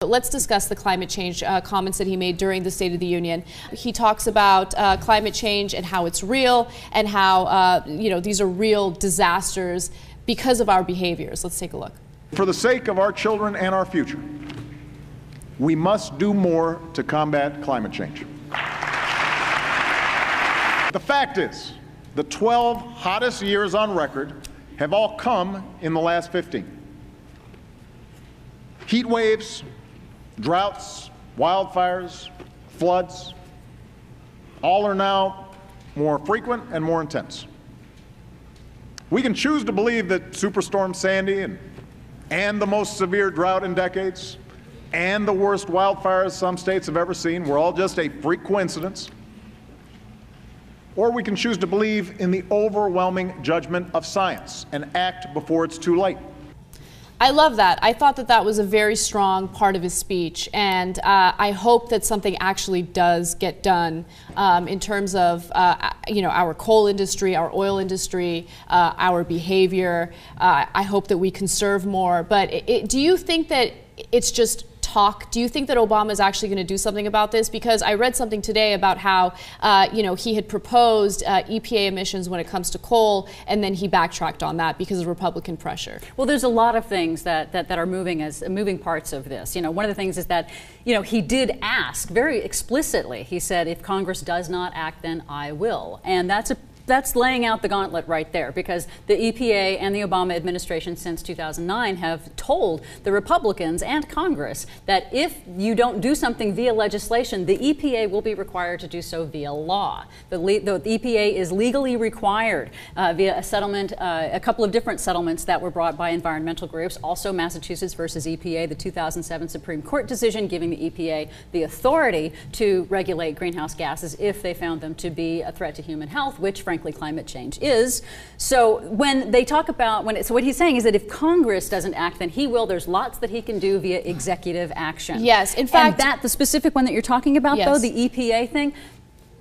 let's discuss the climate change comments that he made during the State of the Union. He talks about climate change and how it's real and how, these are real disasters because of our behaviors. Let's take a look. For the sake of our children and our future, we must do more to combat climate change. The fact is, the 12 hottest years on record have all come in the last 15. Heat waves, droughts, wildfires, floods, all are now more frequent and more intense. We can choose to believe that Superstorm Sandy and the most severe drought in decades and the worst wildfires some states have ever seen were all just a freak coincidence. Or we can choose to believe in the overwhelming judgment of science and act before it's too late. I love that. I thought that that was a very strong part of his speech, and I hope that something actually does get done in terms of our coal industry, our oil industry, our behavior. I hope that we conserve more. But do you think that it's just talk? Do you think that Obama is actually going to do something about this? Because I read something today about how, he had proposed EPA emissions when it comes to coal, and then he backtracked on that because of Republican pressure. Well, there's a lot of things that are moving parts of this. One of the things is that, he did ask very explicitly. He said, if Congress does not act, then I will. And that's laying out the gauntlet right there, because the EPA and the Obama administration since 2009 have told the Republicans and Congress that if you don't do something via legislation, the EPA will be required to do so via law. The EPA is legally required via a settlement, a couple of different settlements that were brought by environmental groups, also Massachusetts versus EPA, the 2007 Supreme Court decision giving the EPA the authority to regulate greenhouse gases if they found them to be a threat to human health, which frankly climate change is. So when they talk about, so what he's saying is that if Congress doesn't act, then he will. There's lots that he can do via executive action. Yes, in fact. And the specific one that you're talking about, yes, though, the EPA thing,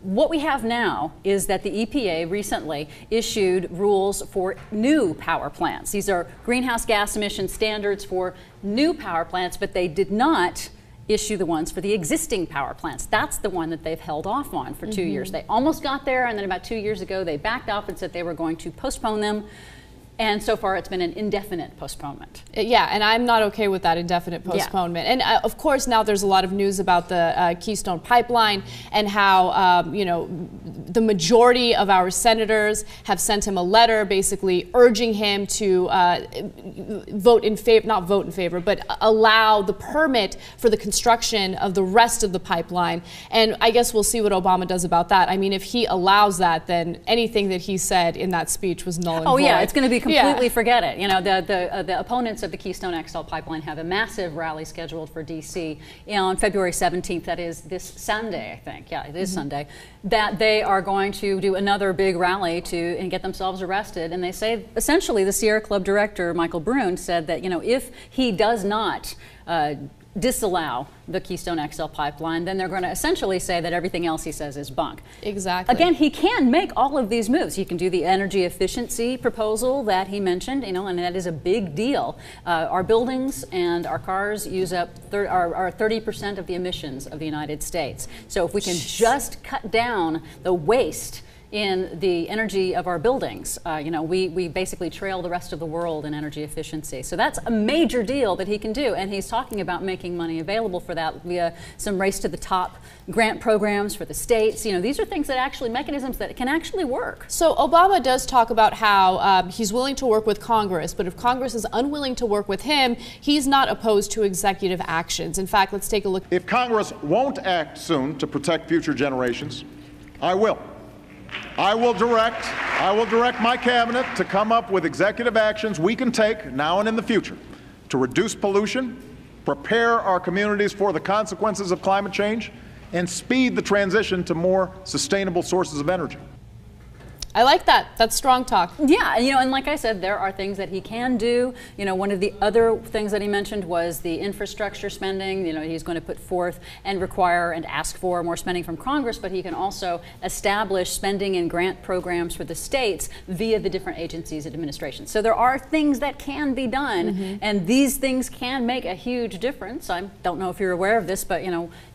what we have now is that the EPA recently issued rules for new power plants. These are greenhouse gas emission standards for new power plants, but they did not issue the ones for the existing power plants. That's the one that they've held off on for 2 years. They almost got there, and then about 2 years ago they backed off and said they were going to postpone them. And so far, it's been an indefinite postponement. Yeah, and I'm not okay with that indefinite postponement. Yeah. And of course, now there's a lot of news about the Keystone Pipeline and how, the majority of our senators have sent him a letter basically urging him to vote in favor, not vote in favor, but allow the permit for the construction of the rest of the pipeline. And I guess we'll see what Obama does about that. I mean, if he allows that, then anything that he said in that speech was null and void. Oh, yeah, it's going to be completely forget it. The opponents of the Keystone XL pipeline have a massive rally scheduled for D.C. on February 17th. That is this Sunday, I think. Yeah, it is Sunday. That they are going to do another big rally and get themselves arrested. And they say, essentially, the Sierra Club director, Michael Brune, said that, if he does not disallow the Keystone XL pipeline, then they're going to essentially say that everything else he says is bunk. Exactly. Again, he can make all of these moves. He can do the energy efficiency proposal that he mentioned, and that is a big deal. Our buildings and our cars use up are 30% of the emissions of the United States. So if we can just cut down the waste in the energy of our buildings. We basically trail the rest of the world in energy efficiency. So that's a major deal that he can do. And he's talking about making money available for that via some race to the top grant programs for the states. These are things that mechanisms that can actually work. So Obama does talk about how he's willing to work with Congress, but if Congress is unwilling to work with him, he's not opposed to executive actions. In fact, let's take a look. If Congress won't act soon to protect future generations, I will. I will direct my cabinet to come up with executive actions we can take now and in the future to reduce pollution, prepare our communities for the consequences of climate change, and speed the transition to more sustainable sources of energy. I like that. That's strong talk. Yeah, and like I said, there are things that he can do. One of the other things that he mentioned was the infrastructure spending. He's going to put forth and require and ask for more spending from Congress, but he can also establish spending and grant programs for the states via the different agencies and administrations. So there are things that can be done, and these things can make a huge difference. I don't know if you're aware of this, but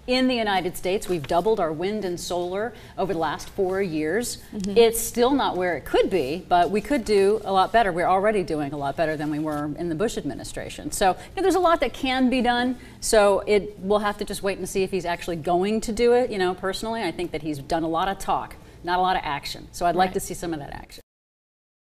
in the United States, we've doubled our wind and solar over the last 4 years. It's still not where it could be, but we could do a lot better. We're already doing a lot better than we were in the Bush administration. So there's a lot that can be done. So we'll have to just wait and see if he's actually going to do it. Personally, I think that he's done a lot of talk, not a lot of action. So I'd like to see some of that action.